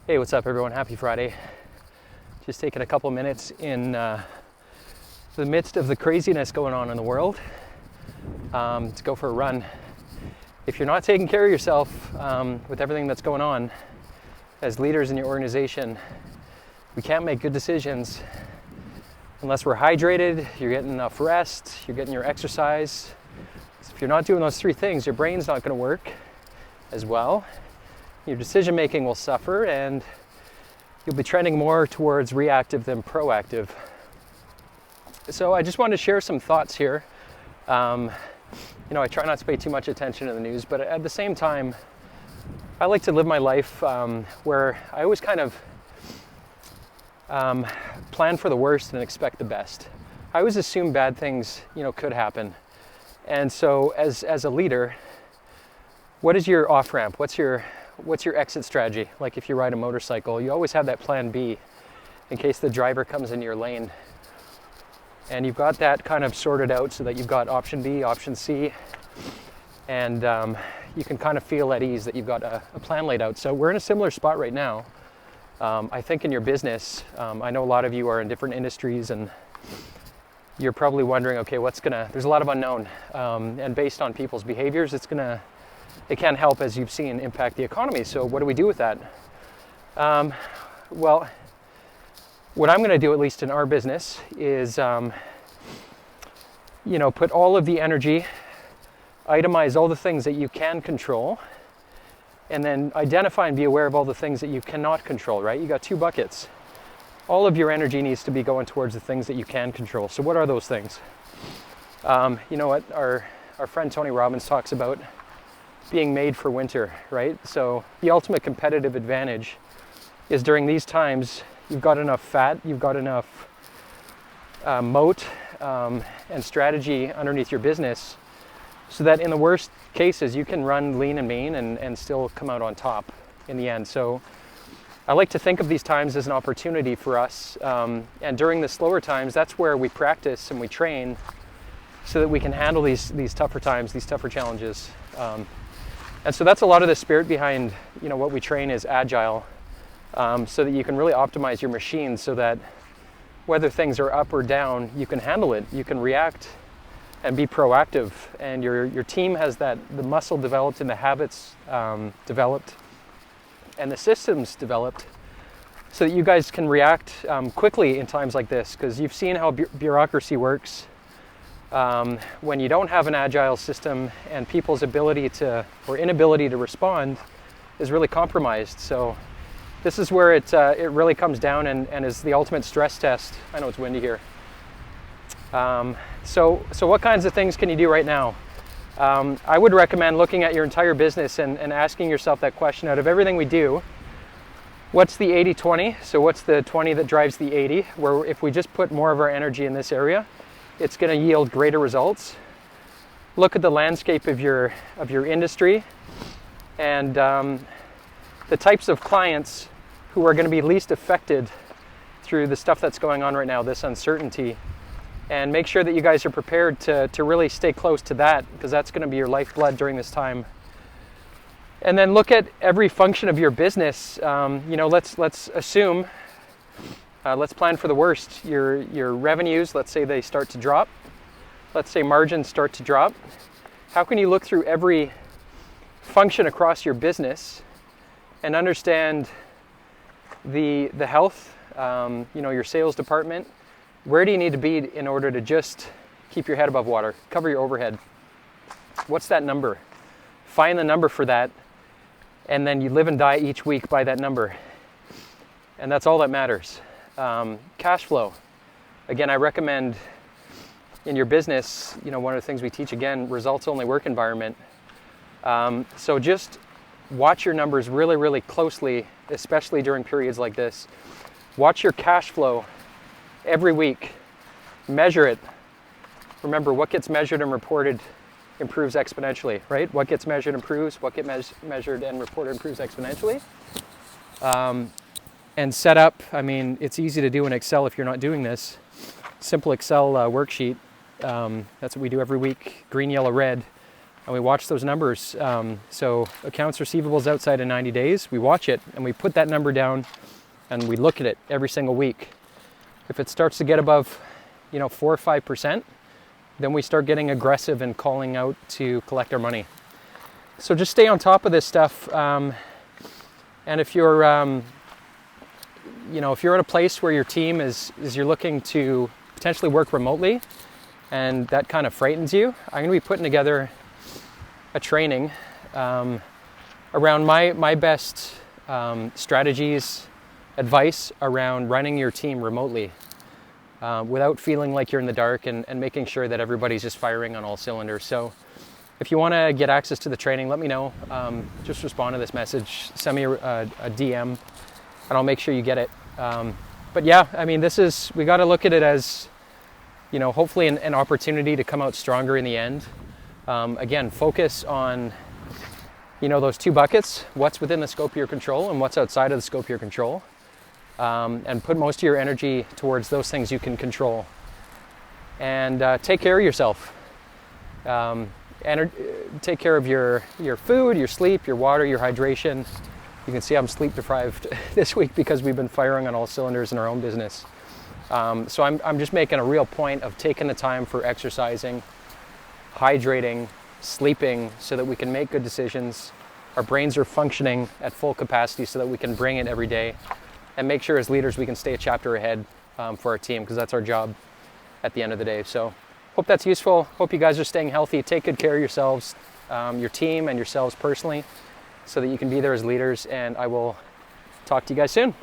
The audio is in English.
Hey, what's up everyone? Happy Friday. Just taking a couple minutes in the midst of the craziness going on in the world to go for a run. If you're not taking care of yourself with everything that's going on, as leaders in your organization, we can't make good decisions unless we're hydrated, you're getting enough rest, you're getting your exercise. So if you're not doing those three things, your brain's not going to work as well. Your decision making will suffer and you'll be trending more towards reactive than proactive. So I just wanted to share some thoughts here. I try not to pay too much attention to the news, but at the same time, I like to live my life where I always kind of plan for the worst and expect the best. I always assume bad things, could happen. And so as a leader, what is your off-ramp? What's your exit strategy? Like if you ride a motorcycle, you always have that plan B in case the driver comes into your lane. And you've got that kind of sorted out so that you've got option B, option C, and you can kind of feel at ease that you've got a plan laid out. So we're in a similar spot right now. I think in your business, I know a lot of you are in different industries and you're probably wondering, okay, there's a lot of unknown. And based on people's behaviors, it can help, as you've seen, impact the economy. So what do we do with that? Well, what I'm going to do, at least in our business, is put all of the energy, itemize all the things that you can control, and then identify and be aware of all the things that you cannot control, right? You got two buckets. All of your energy needs to be going towards the things that you can control. So what are those things? You know what our friend Tony Robbins talks about being made for winter, right? So the ultimate competitive advantage is during these times, you've got enough fat, you've got enough moat and strategy underneath your business so that in the worst cases, you can run lean and mean and still come out on top in the end. So I like to think of these times as an opportunity for us. And during the slower times, that's where we practice and we train so that we can handle these tougher times, these tougher challenges. And so that's a lot of the spirit behind, what we train is agile, so that you can really optimize your machine so that whether things are up or down, you can handle it, you can react and be proactive. And your team has the muscle developed and the habits developed and the systems developed so that you guys can react quickly in times like this, because you've seen how bureaucracy works. When you don't have an agile system and people's ability or inability to respond is really compromised. So this is where it really comes down and is the ultimate stress test. I know it's windy here. So what kinds of things can you do right now? I would recommend looking at your entire business and asking yourself that question. Out of everything we do, what's the 80-20? So what's the 20 that drives the 80? Where if we just put more of our energy in this area, it's going to yield greater results. Look at the landscape of your industry and the types of clients who are going to be least affected through the stuff that's going on right now, this uncertainty. And make sure that you guys are prepared to really stay close to that, because that's going to be your lifeblood during this time. And then look at every function of your business. Let's assume, let's plan for the worst. Your revenues, let's say they start to drop. Let's say margins start to drop. How can you look through every function across your business and understand the health, your sales department? Where do you need to be in order to just keep your head above water, cover your overhead? What's that number? Find the number for that, and then you live and die each week by that number. And that's all that matters. Cash flow. Again, I recommend in your business, one of the things we teach, again, results only work environment. So just watch your numbers really, really closely, especially during periods like this. Watch your cash flow every week. Measure it. Remember, what gets measured and reported improves exponentially, right? What gets measured improves, what gets measured and reported improves exponentially. And set up, it's easy to do in Excel if you're not doing this. Simple Excel worksheet. That's what we do every week, green, yellow, red. and we watch those numbers. So accounts receivables outside of 90 days, we watch it and we put that number down and we look at it every single week. If it starts to get above, 4 or 5%, then we start getting aggressive and calling out to collect our money. So just stay on top of this stuff. And if you're, if you're at a place where your team is you're looking to potentially work remotely, and that kind of frightens you, I'm going to be putting together a training around my best strategies, advice around running your team remotely without feeling like you're in the dark, and making sure that everybody's just firing on all cylinders. So if you want to get access to the training, let me know. Just respond to this message, send me a DM, and I'll make sure you get it. But yeah, I mean, we got to look at it as, hopefully an opportunity to come out stronger in the end. Again, focus on, those two buckets, what's within the scope of your control and what's outside of the scope of your control. And put most of your energy towards those things you can control. And take care of yourself. Take care of your food, your sleep, your water, your hydration. You can see I'm sleep deprived this week because we've been firing on all cylinders in our own business. So I'm just making a real point of taking the time for exercising, hydrating, sleeping, so that we can make good decisions. Our brains are functioning at full capacity so that we can bring it every day, and make sure as leaders we can stay a chapter ahead for our team, because that's our job at the end of the day. So hope that's useful. Hope you guys are staying healthy. Take good care of yourselves, your team, and yourselves personally, so that you can be there as leaders. And I will talk to you guys soon.